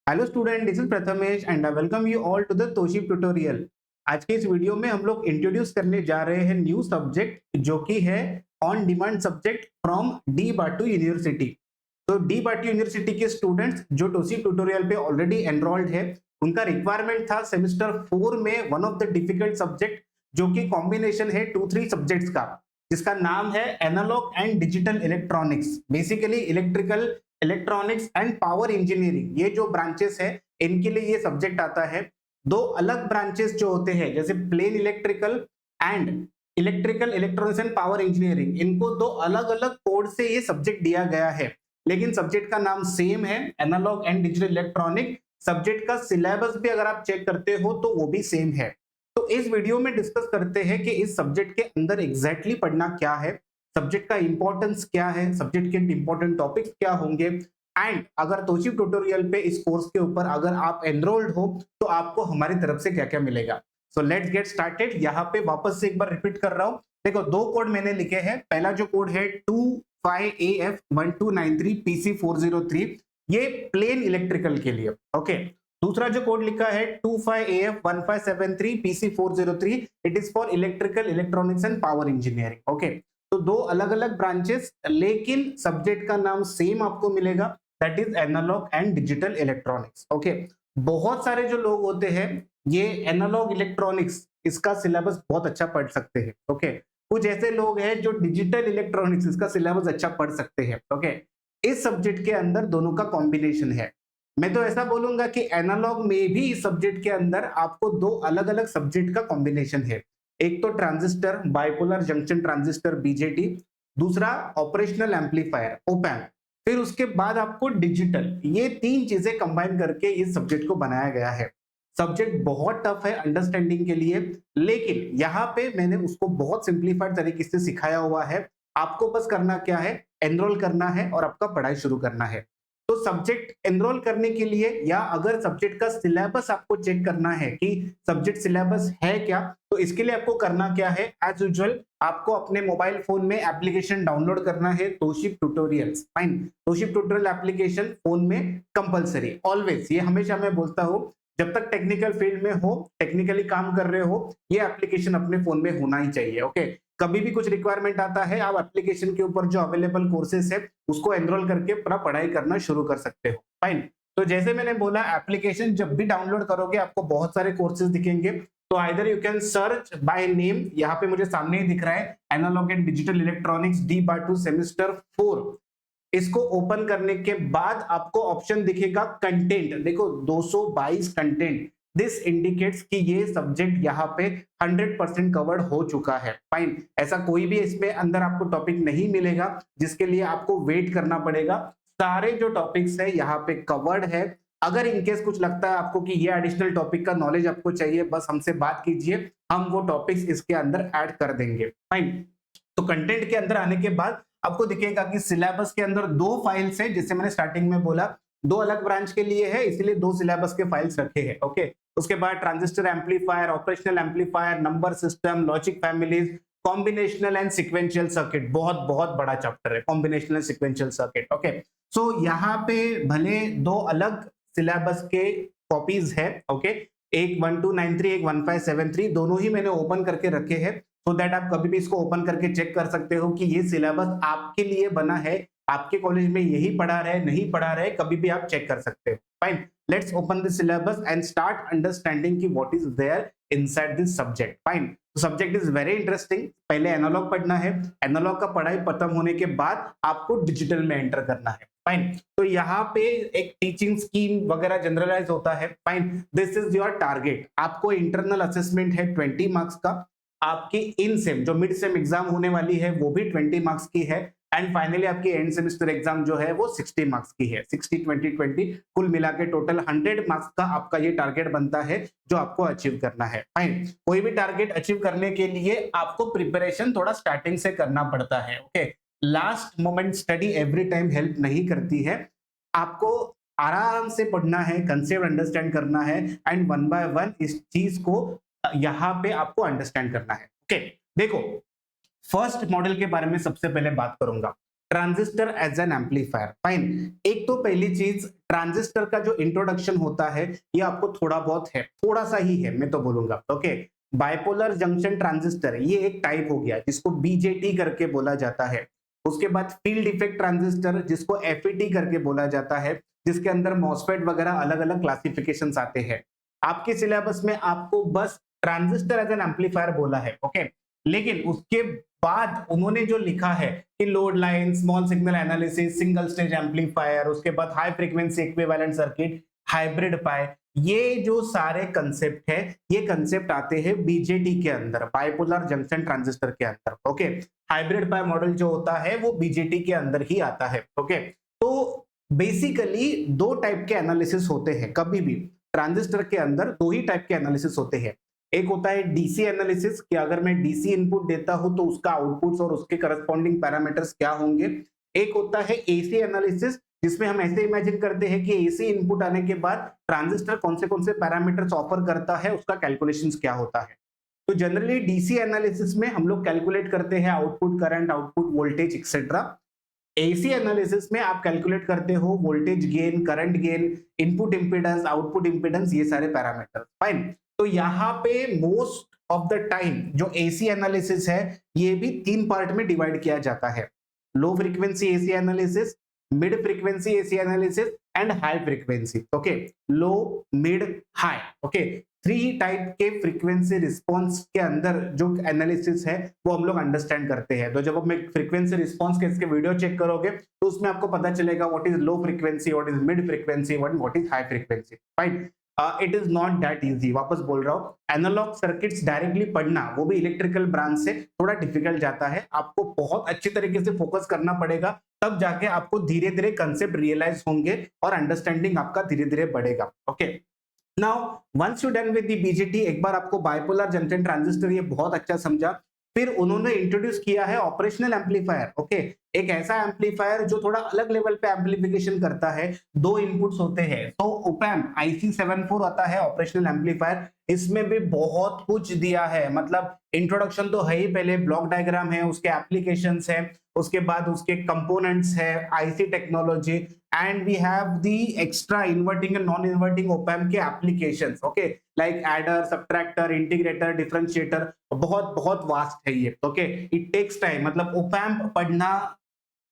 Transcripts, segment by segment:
Hello student, this is Prathamesh and I welcome you all to the तोशिप tutorial. आज के इस वीडियो में हम लोग इंट्रोड्यूस करने जा रहे हैं न्यू सब्जेक्ट जो कि है on demand subject from D बाटू यूनिवर्सिटी। तो डी बाटू यूनिवर्सिटी के स्टूडेंट्स जो तोशिप ट्यूटोरियल पे ऑलरेडी एनरोल्ड है, उनका रिक्वायरमेंट था सेमेस्टर 4 में one of the difficult subject जो कि कॉम्बिनेशन है 2-3 सब्जेक्ट्स का, जिसका नाम है analogue and digital electronics. Basically electrical, electronics and power engineering, ये जो ब्रांचेस है इनके लिए ये सब्जेक्ट आता है। दो अलग ब्रांचेस जो होते हैं जैसे plain electrical and electrical electronics and power engineering, इनको दो अलग अलग कोड से ये सब्जेक्ट दिया गया है, लेकिन सब्जेक्ट का नाम सेम है, analogue and digital electronic. Subject का सिलेबस भी अगर आप चेक करते हो तो वो भी सेम है। तो इस वीडियो में डिस्कस करते हैं कि इस सब्जेक्ट के अंदर एग्जैक्टली पढ़ना क्या है, सब्जेक्ट का इंपॉर्टेंस क्या है, सब्जेक्ट के इंपॉर्टेंट टॉपिक्स क्या होंगे, एंड अगर तोशिप ट्यूटोरियल पे इस कोर्स के ऊपर अगर आप एनरोल्ड हो तो आपको हमारी तरफ से क्या क्या मिलेगा। So let's get started. यहाँ पे वापस से एक बार रिपीट कर रहा हूँ। देखो, दो कोड मैंने लिखे हैं। पहला जो कोड है 25AF1293 PC403, ये प्लेन इलेक्ट्रिकल के लिए, ओके। दूसरा जो कोड लिखा है 25AF1573 PC403, it is for electrical electronics and power engineering, okay. तो दो अलग अलग ब्रांचेस, लेकिन सब्जेक्ट का नाम सेम आपको मिलेगा, that is analogue and digital electronics, okay. बहुत सारे जो लोग होते हैं ये एनालॉग इलेक्ट्रॉनिक्स इसका सिलेबस बहुत अच्छा पढ़ सकते हैं, ओके। कुछ ऐसे लोग हैं जो डिजिटल इलेक्ट्रॉनिक्स इसका सिलेबस अच्छा पढ़ सकते हैं, ओके। इस सब्जेक्ट के अंदर दोनों का कॉम्बिनेशन है। मैं तो ऐसा बोलूंगा कि एनालॉग में भी इस सब्जेक्ट के अंदर आपको दो अलग अलग सब्जेक्ट का कॉम्बिनेशन है। एक तो transistor, bipolar junction transistor BJT, दूसरा ऑपरेशनल एम्पलीफायर ओपैम्प, फिर उसके बाद आपको डिजिटल, ये तीन चीजें कंबाइन करके इस सब्जेक्ट को बनाया गया है। सब्जेक्ट बहुत टफ है अंडरस्टैंडिंग के लिए, लेकिन यहाँ पे मैंने उसको बहुत सिंप्लीफाइड तरीके से सिखाया हुआ है। आपको बस करना क्या है, एनरोल करना है और आपका पढ़ाई शुरू करना है। तो सब्जेक्ट एनरोल करने के लिए या अगर सब्जेक्ट का सिलेबस आपको चेक करना है कि सब्जेक्ट सिलेबस है क्या, तो इसके लिए आपको करना क्या है, एज यूजुअल आपको अपने मोबाइल फोन में एप्लीकेशन डाउनलोड करना है, तोशिप ट्यूटोरियल्स। फाइन, तोशिप ट्यूटोरियल एप्लीकेशन फोन में कंपलसरी, ऑलवेज, ये हमेशा मैं बोलता हूं, जब तक टेक्निकल फील्ड में हो, टेक्निकली काम कर रहे हो, ये एप्लीकेशन अपने फोन में होना ही चाहिए, ओके। कभी भी कुछ रिक्वायरमेंट आता है, आप एप्लीकेशन के ऊपर जो अवेलेबल कोर्सेस है उसको एनरोल करके पूरा पढ़ाई करना शुरू कर सकते हो। फाइन, तो जैसे मैंने बोला, एप्लीकेशन जब भी डाउनलोड करोगे आपको बहुत सारे कोर्सेज दिखेंगे। तो either you can search by name, यहाँ पे मुझे सामने ही दिख रहा है analogue and digital electronics D BATU semester 4। इसको ओपन करने के बाद आपको ऑप्शन दिखेगा कंटेंट, देखो 222 कंटेंट। दिस इंडिकेट्स कि ये सब्जेक्ट यहाँ पे 100% कवर्ड हो चुका है। फाइन, ऐसा कोई भी इसमें अंदर आपको टॉपिक नहीं मिलेगा जिसके लिए आपको वेट करना पड़ेगा। सारे जो टॉपिक्स है यहाँ पे कवर्ड है। अगर इनकेस कुछ लगता है आपको कि ये एडिशनल टॉपिक का नॉलेज आपको चाहिए, बस हमसे बात कीजिए, हम वो टॉपिक्स इसके अंदर ऐड कर देंगे। फाइन, तो कंटेंट के अंदर आने के बाद आपको दिखेगा कि सिलेबस के अंदर दो फाइल्स है, जिससे मैंने स्टार्टिंग में बोला दो अलग ब्रांच के लिए है, इसलिए दो सिलेबस के फाइल्स रखे हैं, ओके। उसके बाद transistor amplifier, operational amplifier, number system, logic families, combinational and sequential circuit, बहुत बहुत बड़ा चैप्टर है combinational and sequential circuit, okay. So यहाँ पे भले दो अलग सिलेबस के कॉपीज है, ओके, एक 1293, एक 1573, दोनों ही मैंने ओपन करके रखे हैं, सो दैट आप कभी भी इसको ओपन करके चेक कर सकते हो कि ये सिलेबस आपके लिए बना है, आपके कॉलेज में यही पढ़ा रहे नहीं पढ़ा रहे, कभी भी आप चेक कर सकते हो। Fine, let's open this syllabus and start understanding की what is there inside this subject. Fine, subject is very interesting. पहले एनालॉग पढ़ना है, एनालॉग का पढ़ाई खत्म होने के बाद आपको डिजिटल में एंटर करना है। फाइन, तो यहाँ पे एक टीचिंग स्कीम वगैरह जनरलाइज होता है। Fine, this is your target. आपको इंटरनल असेसमेंट है 20 मार्क्स का, आपकी इन सेम जो मिड सेम एग्जाम होने वाली है वो भी 20 मार्क्स की है, एंड फाइनली आपकी एंड सेमेस्टर एग्जाम जो है वो 60 मार्क्स की है, 60 20 20, कुल मिला के टोटल 100 मार्क्स का आपका ये टारगेट बनता है जो आपको अचीव करना है। फाइन, कोई भी टारगेट अचीव करने के लिए आपको प्रिपरेशन थोड़ा स्टार्टिंग से करना पड़ता है, okay. Last moment study every time help नहीं करती है, आपको आराम से पढ़ना है, कंसेप्ट अंडरस्टैंड करना है, एंड वन बाय वन इस चीज को यहाँ पे आपको अंडरस्टैंड करना है, ओके। देखो, फर्स्ट मॉडल के बारे में सबसे पहले बात करूंगा। Transistor as an amplifier. Fine, एक तो पहली चीज ट्रांजिस्टर का जो इंट्रोडक्शन होता है ये आपको थोड़ा बहुत है, थोड़ा सा ही है मैं तो बोलूंगा। ओके, बाइपोलर जंक्शन ट्रांजिस्टर ये एक टाइप हो गया जिसको बीजेटी करके बोला जाता है। उसके बाद फील्ड इफेक्ट ट्रांजिस्टर जिसको एफईटी करके बोला जाता है, जिसके अंदर मॉसफेट वगैरह अलग अलग क्लासिफिकेशंस आते हैं। आपके सिलेबस में आपको बस ट्रांजिस्टर एज एन एम्पलीफायर बोला है। ओके, लेकिन उसके बाद उन्होंने जो लिखा है कि load line, small signal analysis, single stage amplifier, उसके बाद high frequency equivalent circuit, hybrid pi, ये जो सारे कंसेप्ट है ये कंसेप्ट आते हैं बीजेटी के अंदर, बाइपोलर जंक्शन ट्रांजिस्टर के अंदर। ओके, हाइब्रिड पाई मॉडल जो होता है वो बीजेटी के अंदर ही आता है। ओके, तो बेसिकली दो टाइप के एनालिसिस होते हैं, कभी भी ट्रांजिस्टर के अंदर दो ही टाइप के एनालिसिस होते हैं। एक होता है डीसी एनालिसिस कि अगर मैं डीसी इनपुट देता हूं तो उसका आउटपुट्स और उसके करस्पॉन्डिंग पैरामीटर्स क्या होंगे। एक होता है एसी एनालिसिस जिसमें हम ऐसे इमेजिन करते हैं कि एसी इनपुट आने के बाद ट्रांजिस्टर कौन से पैरामीटर्स ऑफर करता है, उसका कैलकुलेशंस क्या होता है। तो जनरली डीसी एनालिसिस में हम लोग कैलकुलेट करते हैं output current, output voltage etcetera. AC analysis में आप कैलकुलेट करते हो voltage gain, current gain, input impedance, output impedance, ये सारे पैरामीटर। फाइन, तो यहाँ पे मोस्ट ऑफ द टाइम जो एसी एनालिसिस है ये भी तीन पार्ट में डिवाइड किया जाता है, low frequency AC analysis, mid frequency AC analysis and high frequency. Okay, low, mid, high. Okay, three type के फ्रीक्वेंसी रिस्पॉन्स के अंदर जो एनालिसिस है वो हम लोग अंडरस्टैंड करते हैं। तो जब आप फ्रीक्वेंसी रिस्पॉन्स के इसके वीडियो चेक करोगे तो उसमें आपको पता चलेगा what is low frequency, what is mid frequency, what is high frequency. Fine, it is not that easy, वापस बोल रहा हूँ, एनालॉग सर्किट्स डायरेक्टली पढ़ना वो भी इलेक्ट्रिकल ब्रांच से थोड़ा डिफिकल्ट जाता है। आपको बहुत अच्छी तरीके से फोकस करना पड़ेगा, तब जाके आपको धीरे धीरे कंसेप्ट रियलाइज होंगे और अंडरस्टैंडिंग आपका धीरे धीरे बढ़ेगा। Okay, now once you done with the BJT, एक बार आपको बाइपोलर जंक्शन ट्रांजिस्टर ये बहुत अच्छा समझा, फिर उन्होंने इंट्रोड्यूस किया है ऑपरेशनल एम्पलीफायर। ओके, एक ऐसा एम्पलीफायर जो थोड़ा अलग लेवल पे एम्पलीफिकेशन करता है, दो इनपुट्स होते हैं। तो ओपैम्प IC74 आता है ऑपरेशनल एम्पलीफायर, इसमें भी बहुत कुछ दिया है, मतलब इंट्रोडक्शन तो है ही, पहले ब्लॉक डायग्राम है, उसके एप्लीकेशंस है, उसके बाद उसके कंपोनेंट्स है, IC technology, and we have the extra inverting and non inverting op amp के applications. Okay, like adder, subtractor, integrator, differentiator, बहुत बहुत वास्ट है ये। ओके, इट टेक्स टाइम, मतलब ओपैम्प पढ़ना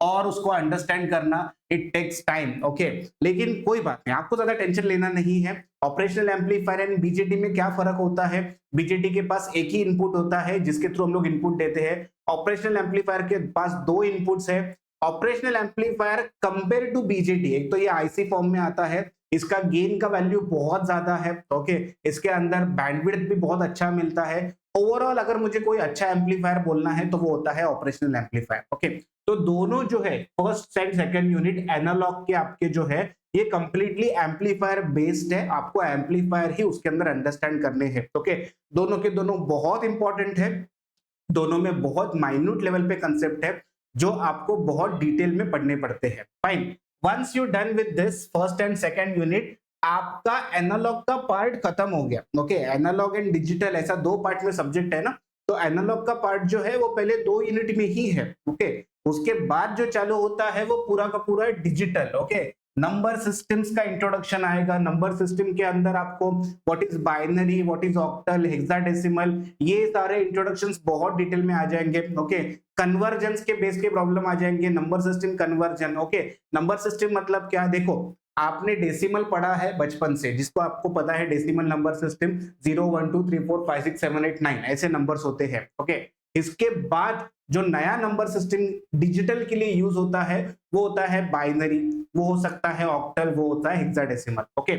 और उसको अंडरस्टैंड करना इट टेक्स टाइम। ओके, लेकिन कोई बात नहीं, आपको ज्यादा टेंशन लेना नहीं है। ऑपरेशनल एम्पलीफायर एंड बीजेटी में क्या फर्क होता है, बीजेटी के पास एक ही इनपुट होता है जिसके थ्रू हम लोग इनपुट देते हैं, ऑपरेशनल एम्पलीफायर के पास दो इनपुट्स है। Operational amplifier compare to BJT, एक तो ये आईसी फॉर्म में आता है, इसका गेन का वैल्यू बहुत ज्यादा है। ओके, इसके अंदर बैंडविड्थ भी बहुत अच्छा मिलता है। ओवरऑल अगर मुझे कोई अच्छा एम्पलीफायर बोलना है तो वो होता है ऑपरेशनल एम्पलीफायर। ओके, तो दोनों जो है first and second unit analogue के आपके जो है ये कंप्लीटली एम्पलीफायर बेस्ड है, आपको एम्पलीफायर ही उसके अंदर अंडरस्टैंड करने हैं। ओके, दोनों के दोनों बहुत इंपॉर्टेंट है, दोनों में बहुत माइन्यूट लेवल पे कंसेप्ट है जो आपको बहुत डिटेल में पढ़ने पड़ते हैं। Fine, once you done with this first and second unit, आपका एनालॉग का पार्ट खत्म हो गया। ओके, एनालॉग एंड डिजिटल ऐसा दो पार्ट में सब्जेक्ट है ना, तो एनालॉग का पार्ट जो है वो पहले दो यूनिट में ही है। ओके, उसके बाद जो चालू होता है वो पूरा का पूरा डिजिटल। ओके, नंबर सिस्टम्स का इंट्रोडक्शन आएगा, नंबर सिस्टम के अंदर आपको what is binary, what is octal, hexadecimal, ये सारे इंट्रोडक्शंस बहुत डिटेल में आ जाएंगे। ओके, कन्वर्जेंस के बेस के प्रॉब्लम आ जाएंगे, number system conversion. Okay, number system मतलब क्या, देखो आपने डेसिमल पढ़ा है बचपन से, जिसको आपको पता है डेसिमल नंबर सिस्टम 0 1 2 3 4 5 6 7 8 9 ऐसे नंबर्स होते हैं। ओके, इसके बाद जो नया नंबर सिस्टम डिजिटल के लिए यूज होता है वो होता है बाइनरी, वो हो सकता है ऑक्टल, वो होता है hexadecimal. Okay,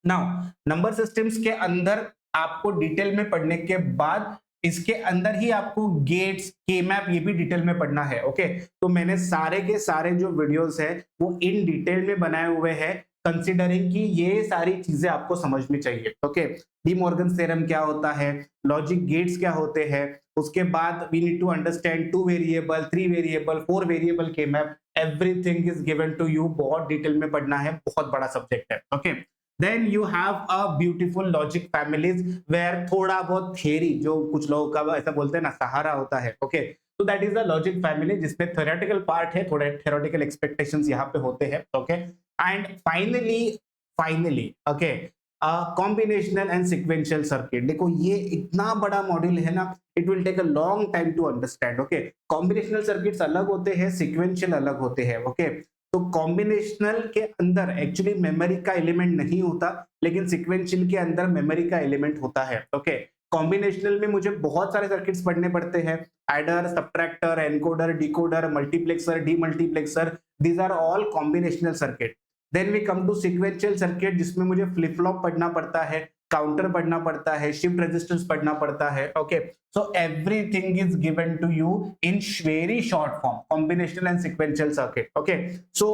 now number systems के अंदर आपको डिटेल में पढ़ने के बाद इसके अंदर ही आपको गेट्स, के मैप, ये भी डिटेल में पढ़ना है। ओके, तो मैंने सारे के सारे जो वीडियोस है वो इन डिटेल में बनाए हुए हैं, कंसीडरिंग कि ये सारी चीजें आपको समझनी चाहिए। ओके, डी मॉर्गन थ्योरम क्या होता है, लॉजिक गेट्स क्या होते हैं, उसके बाद we need to understand 2 variable, 3 variable, 4 variable के map, everything is given to you, बहुत डिटेल में पढ़ना है, बहुत बड़ा सब्जेक्ट है। Okay, then you have a beautiful logic families where थोड़ा बहुत थियरी, जो कुछ लोगों का ऐसा बोलते हैं ना सहारा होता है। ओके, तो that is the logic family, जिसमें थ्योरेटिकल पार्ट है, थोड़े थ्योरेटिकल एक्सपेक्टेशंस यहाँ पे होते हैं. Okay, and finally okay, combinational and sequential circuit. देखो ये इतना बड़ा मॉड्यूल है ना, it will take a long time to understand. Okay, combinational circuits अलग होते हैं, सिक्वेंशियल अलग होते हैं. ओके, तो कॉम्बिनेशनल के अंदर एक्चुअली मेमोरी का एलिमेंट नहीं होता, लेकिन सिक्वेंशियल के अंदर मेमोरी का एलिमेंट होता है. ओके, कॉम्बिनेशनल में मुझे बहुत सारे सर्किट्स पढ़ने पड़ते हैं, adder, subtractor, encoder, decoder, multiplexer, demultiplexer, these are all combinational circuit. Then we come to sequential circuit, जिसमें मुझे फ्लिप फ्लॉप पढ़ना पड़ता है, काउंटर पढ़ना पड़ता है, शिफ्ट रेजिस्टेंस पढ़ना पड़ता है. Okay, so everything is given to you in very short form, combinational and sequential circuit. Okay, so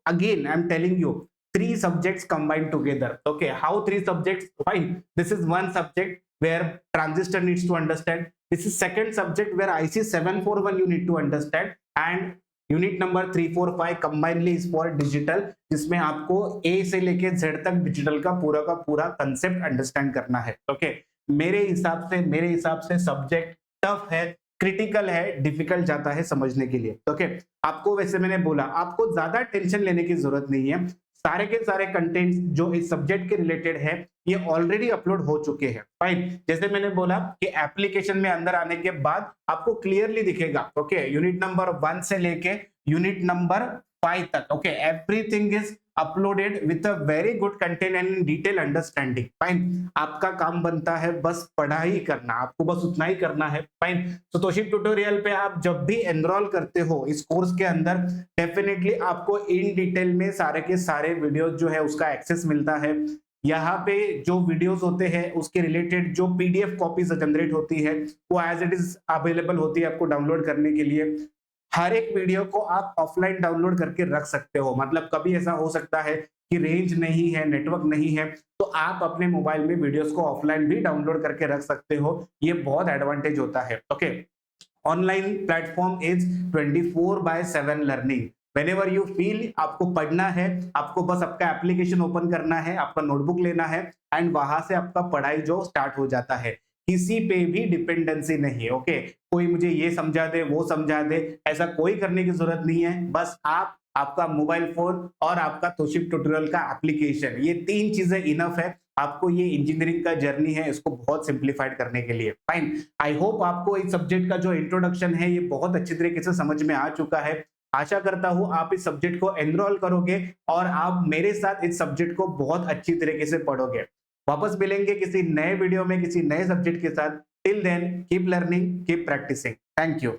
again I am telling you, three subjects combined together. Okay, how three subjects? Fine, this is one subject where transistor needs to understand. This is second subject where IC 741 you need to understand, and unit number 3, 4, 5 combinedly is for digital, जिसमें आपको ए से लेके Z तक digital का पूरा concept understand करना है. Okay, मेरे हिसाब से सब्जेक्ट टफ है, क्रिटिकल है, डिफिकल्ट जाता है समझने के लिए. ओके, आपको वैसे मैंने बोला आपको ज्यादा टेंशन लेने की जरूरत नहीं है. सारे के सारे कंटेंट्स जो इस सब्जेक्ट के रिलेटेड है ये ऑलरेडी अपलोड हो चुके हैं. फाइन, जैसे मैंने बोला कि एप्लीकेशन में अंदर आने के बाद आपको क्लियरली दिखेगा. ओके, यूनिट नंबर 1 से लेके यूनिट नंबर 5 तक. Okay, everything is uploaded with a very good content and detail understanding. Fine, आपका काम बनता है बस पढ़ाई करना, आपको बस उतना ही करना है. फाइन, तो तोशिब ट्यूटोरियल पे आप जब भी एनरोल करते हो इस कोर्स के अंदर, डेफिनेटली आपको इन डिटेल में सारे के सारे वीडियोस जो है उसका एक्सेस मिलता है. यहाँ पे जो वीडियोस होते हैं उसके रिलेटेड जो पीडीएफ कॉपीज जनरेट होती है वो एज इट इज अवेलेबल होती है आपको डाउनलोड करने के लिए. हर एक वीडियो को आप ऑफलाइन डाउनलोड करके रख सकते हो, मतलब कभी ऐसा हो सकता है कि रेंज नहीं है, नेटवर्क नहीं है, तो आप अपने मोबाइल में वीडियोस को ऑफलाइन भी डाउनलोड करके रख सकते हो. ये बहुत एडवांटेज होता है. Okay, online platform is 24/7 learning. Whenever you feel आपको पढ़ना है, आपको बस आपका एप्लीकेशन ओपन करना है, आपका नोटबुक लेना है एंड वहां से आपका पढ़ाई जो स्टार्ट हो जाता है. किसी पे भी डिपेंडेंसी नहीं है. ओके, कोई मुझे ये समझा दे वो समझा दे, ऐसा कोई करने की जरूरत नहीं है. बस आप, आपका मोबाइल फोन और आपका तोशिब ट्यूटोरियल का एप्लीकेशन, ये 3 चीजें इनफ है आपको ये इंजीनियरिंग का जर्नी है इसको बहुत सिंप्लीफाइड करने के लिए. फाइन, आई होप आपको इस सब्जेक्ट का जो इंट्रोडक्शन है ये बहुत अच्छी तरीके से समझ में आ चुका है. आशा करता हूं आप इस सब्जेक्ट को एनरोल करोगे और आप मेरे साथ इस सब्जेक्ट को बहुत अच्छी तरीके से पढ़ोगे. वापस मिलेंगे किसी नए वीडियो में किसी नए सब्जेक्ट के साथ. Till then keep learning, keep practising. Thank you.